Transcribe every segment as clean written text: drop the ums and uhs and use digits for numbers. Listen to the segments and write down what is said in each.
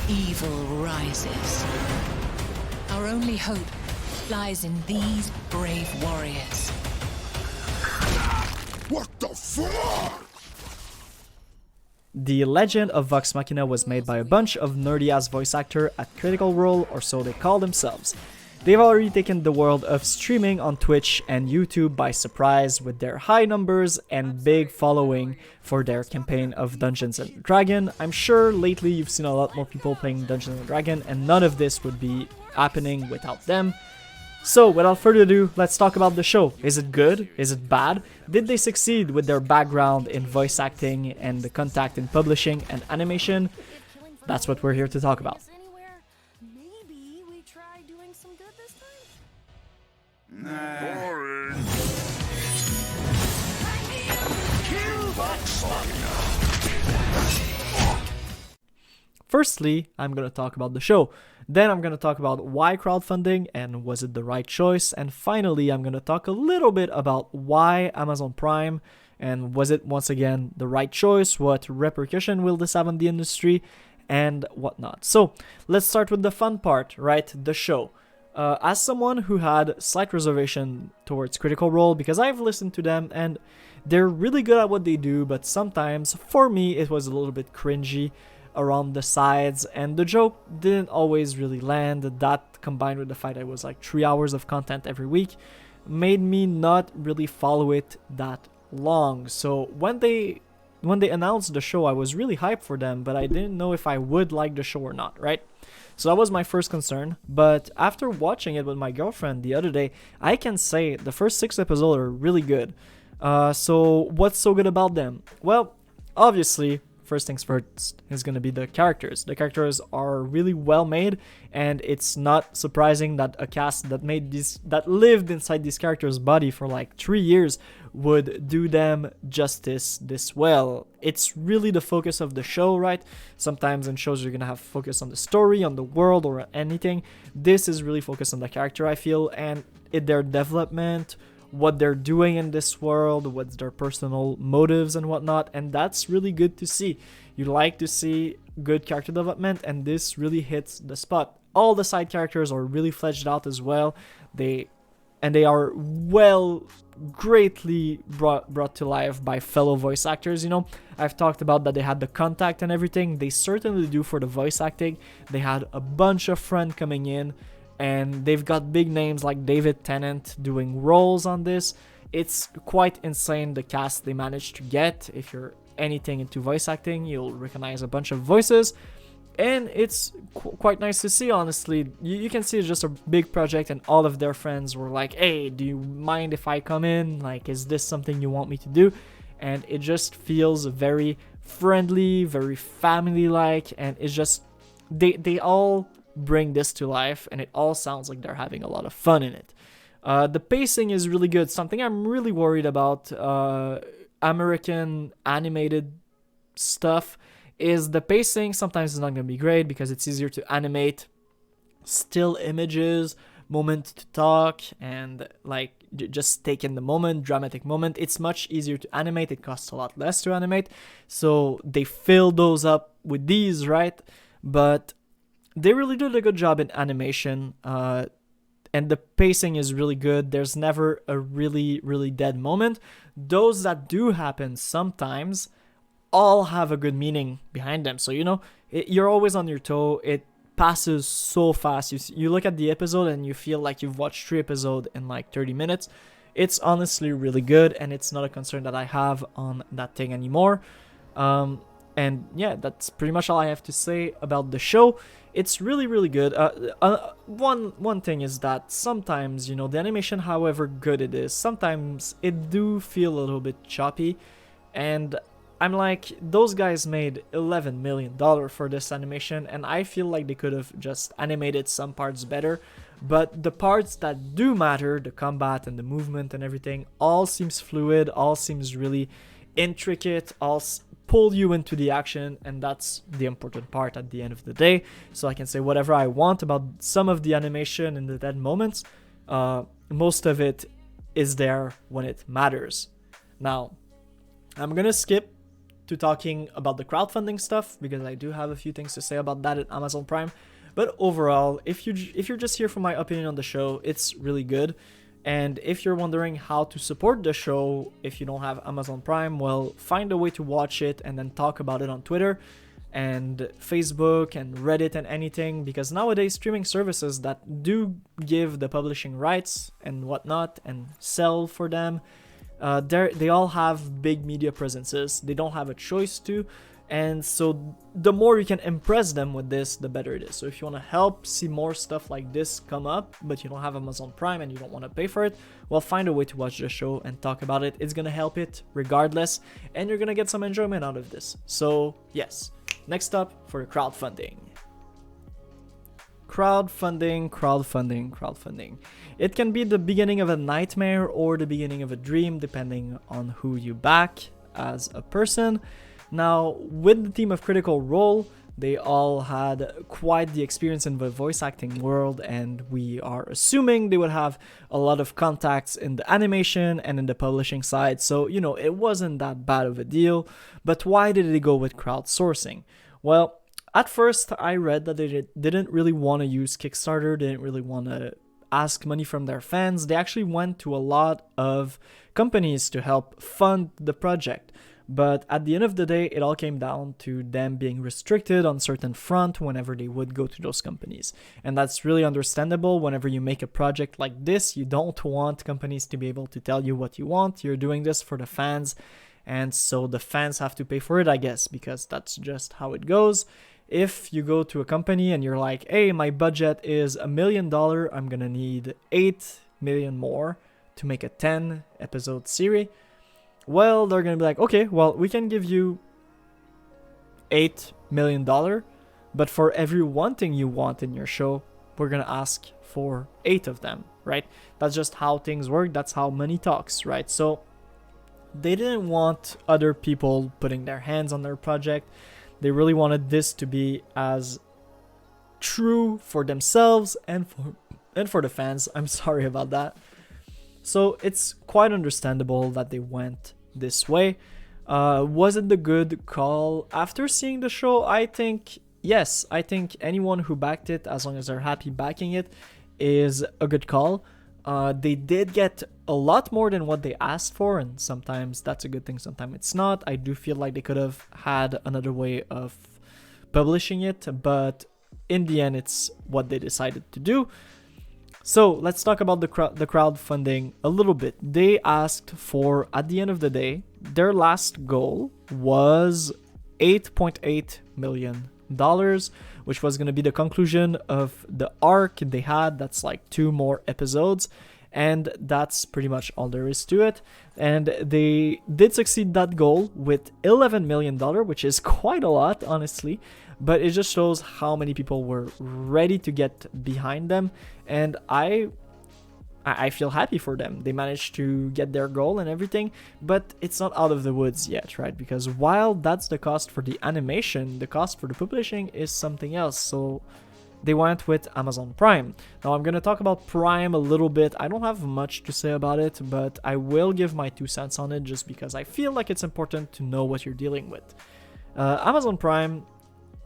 Evil rises. Our only hope lies in these brave warriors. What the fuck? The Legend of Vox Machina was made by a bunch of nerdy-ass voice actors at Critical Role, or so they call themselves. They've already taken the world of streaming on Twitch and YouTube by surprise with their high numbers and big following for their campaign of Dungeons & Dragons. I'm sure lately you've seen a lot more people playing Dungeons & Dragons, and none of this would be happening without them. So, without further ado, let's talk about the show. Is it good? Is it bad? Did they succeed with their background in voice acting and the contact in publishing and animation? That's what we're here to talk about. Maybe we try doing some good this time? Boring. Firstly, I'm going to talk about the show. Then I'm going to talk about why crowdfunding and was it the right choice. And finally, I'm going to talk a little bit about why Amazon Prime and was it once again the right choice, what repercussion will this have on the industry, and whatnot. So let's start with the fun part, right? The show. As someone who had slight reservation towards Critical Role, because I've listened to them and they're really good at what they do, but sometimes, for me, it was a little bit cringy around the sides, and the joke didn't always really land. That, combined with the fact that it was like 3 hours of content every week, made me not really follow it that long. So when they announced the show, I was really hyped for them, but I didn't know if I would like the show or not, right? So that was my first concern. But after watching it with my girlfriend the other day, I can say the first 6 episodes are really good. So what's so good about them? Well, obviously, first things first is going to be the characters. The characters are really well made, and it's not surprising that a cast that lived inside these characters' body for like 3 years would do them justice this well. It's really the focus of the show, right? Sometimes in shows you're going to have focus on the story, on the world, or anything. This is really focused on the character, I feel, and their development, what they're doing in this world, what's their personal motives and whatnot, and that's really good to see. You like to see good character development, and this really hits the spot. All the side characters are really fleshed out as well. They are greatly brought to life by fellow voice actors. You know, I've talked about that they had the contact and everything. They certainly do for the voice acting. They had a bunch of friends coming in, and they've got big names like David Tennant doing roles on this. It's quite insane the cast they managed to get. If you're anything into voice acting, you'll recognize a bunch of voices, and it's quite nice to see, honestly. You can see it's just a big project, and all of their friends were like, hey, do you mind if I come in? Like, is this something you want me to do? And it just feels very friendly, very family-like, and it's just, they all bring this to life, and it all sounds like they're having a lot of fun in it. The pacing is really good. Something I'm really worried about American animated stuff is the pacing. Sometimes it's not going to be great because it's easier to animate still images, moment to talk, and like just take in the moment, dramatic moment. It's much easier to animate. It costs a lot less to animate, so they fill those up with these, right? But they really did a good job in animation, and the pacing is really good. There's never a really, really dead moment. Those that do happen sometimes all have a good meaning behind them. So, you know, you're always on your toe. It passes so fast. You look at the episode and you feel like you've watched 3 episodes in like 30 minutes. It's honestly really good, and it's not a concern that I have on that thing anymore. And yeah, that's pretty much all I have to say about the show. It's really, really good. One thing is that sometimes, you know, the animation, however good it is, sometimes it do feel a little bit choppy. And I'm like, those guys made $11 million for this animation, and I feel like they could have just animated some parts better. But the parts that do matter, the combat and the movement and everything, all seems fluid, all seems really intricate, all pull you into the action, and that's the important part at the end of the day. So I can say whatever I want about some of the animation and the dead moments. Most of it is there when it matters. Now, I'm gonna skip to talking about the crowdfunding stuff, because I do have a few things to say about that at Amazon Prime. But overall, if you're just here for my opinion on the show, it's really good. And if you're wondering how to support the show if you don't have Amazon Prime, well, find a way to watch it and then talk about it on Twitter and Facebook and Reddit and anything, because nowadays streaming services that do give the publishing rights and whatnot and sell for them, they all have big media presences. They don't have a choice to, and so the more you can impress them with this, the better it is. So if you want to help see more stuff like this come up, but you don't have Amazon Prime and you don't want to pay for it, well, find a way to watch the show and talk about it. It's gonna help it regardless, and you're gonna get some enjoyment out of this. So yes, next up for crowdfunding. Crowdfunding. It can be the beginning of a nightmare or the beginning of a dream, depending on who you back as a person. Now, with the team of Critical Role, they all had quite the experience in the voice acting world, and we are assuming they would have a lot of contacts in the animation and in the publishing side, so, you know, it wasn't that bad of a deal. But why did they go with crowdsourcing? Well, at first, I read that they didn't really want to use Kickstarter, didn't really want to ask money from their fans. They actually went to a lot of companies to help fund the project. But at the end of the day, it all came down to them being restricted on certain front whenever they would go to those companies. And that's really understandable. Whenever you make a project like this, you don't want companies to be able to tell you what you want. You're doing this for the fans. And so the fans have to pay for it, I guess, because that's just how it goes. If you go to a company and you're like, hey, my budget is $1 million, I'm gonna need 8 million more to make a 10 episode series. Well, they're gonna be like, okay, well, we can give you $8 million, but for every one thing you want in your show, we're gonna ask for 8 of them, right? That's just how things work. That's how money talks, right? So they didn't want other people putting their hands on their project. They really wanted this to be as true for themselves and for the fans. I'm sorry about that. So it's quite understandable that they went this way. Was it the good call? After seeing the show, I think yes. I think anyone who backed it, as long as they're happy backing it, is a good call. They did get a lot more than what they asked for, and sometimes that's a good thing, sometimes it's not. I do feel like they could have had another way of publishing it, but in the end, it's what they decided to do. So let's talk about the crowdfunding a little bit. They asked for, at the end of the day, their last goal was $8.8 million, which was going to be the conclusion of the arc they had. That's like 2 more episodes, and that's pretty much all there is to it. And they did succeed that goal with $11 million, which is quite a lot, honestly. But it just shows how many people were ready to get behind them, and I feel happy for them. They managed to get their goal and everything, but it's not out of the woods yet, right? Because while that's the cost for the animation, the cost for the publishing is something else. So they went with Amazon Prime. Now I'm going to talk about Prime a little bit. I don't have much to say about it, but I will give my 2 cents on it just because I feel like it's important to know what you're dealing with. Amazon Prime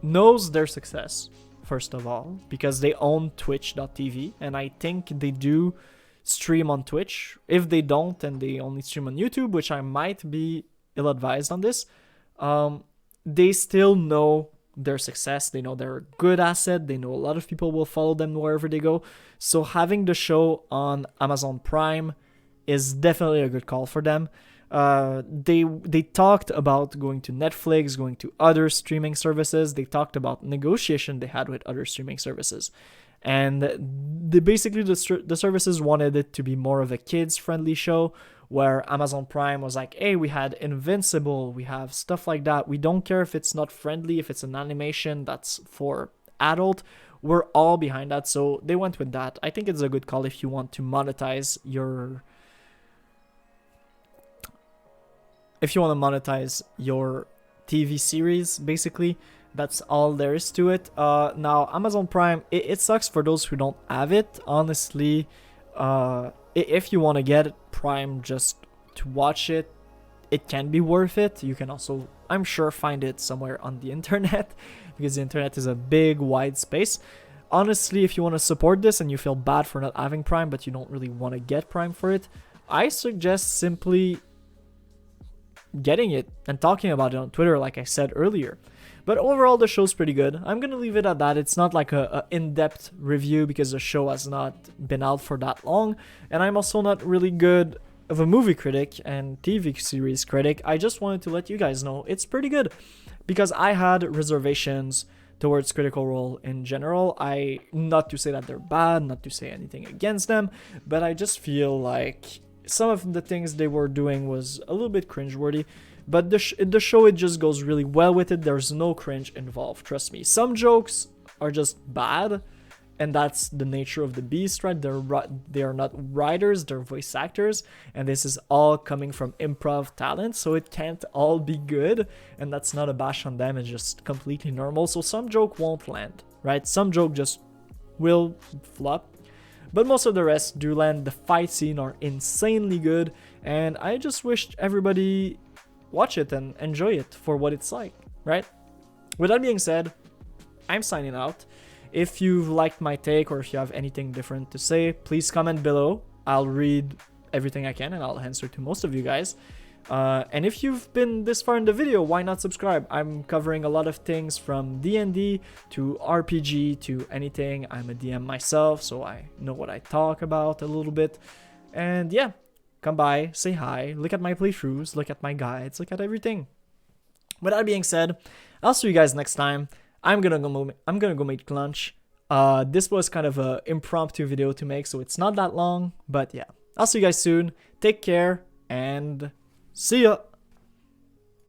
knows their success, first of all, because they own Twitch.tv, and I think they do stream on Twitch. If they don't, and they only stream on YouTube, which I might be ill-advised on this, they still know their success. They know they're a good asset. They know a lot of people will follow them wherever they go. So having the show on Amazon Prime is definitely a good call for them. They talked about going to Netflix, going to other streaming services. They talked about negotiation they had with other streaming services, and the services wanted it to be more of a kids-friendly show, where Amazon Prime was like, hey, we had Invincible, we have stuff like that. We don't care if it's not friendly, if it's an animation that's for adult. We're all behind that, so they went with that. I think it's a good call if you want to monetize your TV series, basically. That's all there is to it. Now, Amazon Prime, it sucks for those who don't have it, honestly. If you want to get Prime just to watch it, it can be worth it. You can also, I'm sure, find it somewhere on the internet because the internet is a big, wide space. Honestly, if you want to support this and you feel bad for not having Prime, but you don't really want to get Prime for it, I suggest simply getting it and talking about it on Twitter, like I said earlier. But overall, the show's pretty good. I'm gonna leave it at that. It's not like a in-depth review because the show has not been out for that long, and I'm also not really good of a movie critic and TV series critic. I just wanted to let you guys know it's pretty good because I had reservations towards Critical Role in general. Not to say that they're bad, not to say anything against them, but I just feel like some of the things they were doing was a little bit cringeworthy. But the show, it just goes really well with it. There's no cringe involved, trust me. Some jokes are just bad, and that's the nature of the beast, right? They are not writers, they're voice actors, and this is all coming from improv talent, so it can't all be good, and that's not a bash on them, it's just completely normal. So some joke won't land, right? Some joke just will flop, but most of the rest do land. The fight scene are insanely good, and I just wish everybody watch it and enjoy it for what it's like, right? With that being said, I'm signing out. If you've liked my take or if you have anything different to say, please comment below. I'll read everything I can and I'll answer to most of you guys. And if you've been this far in the video, why not subscribe? I'm covering a lot of things from D&D to RPG to anything. I'm a DM myself, so I know what I talk about a little bit. And yeah, come by, say hi, look at my playthroughs, look at my guides, look at everything. With that being said, I'll see you guys next time. I'm gonna go make lunch. This was kind of a impromptu video to make, so it's not that long, but yeah. I'll see you guys soon. Take care and see ya.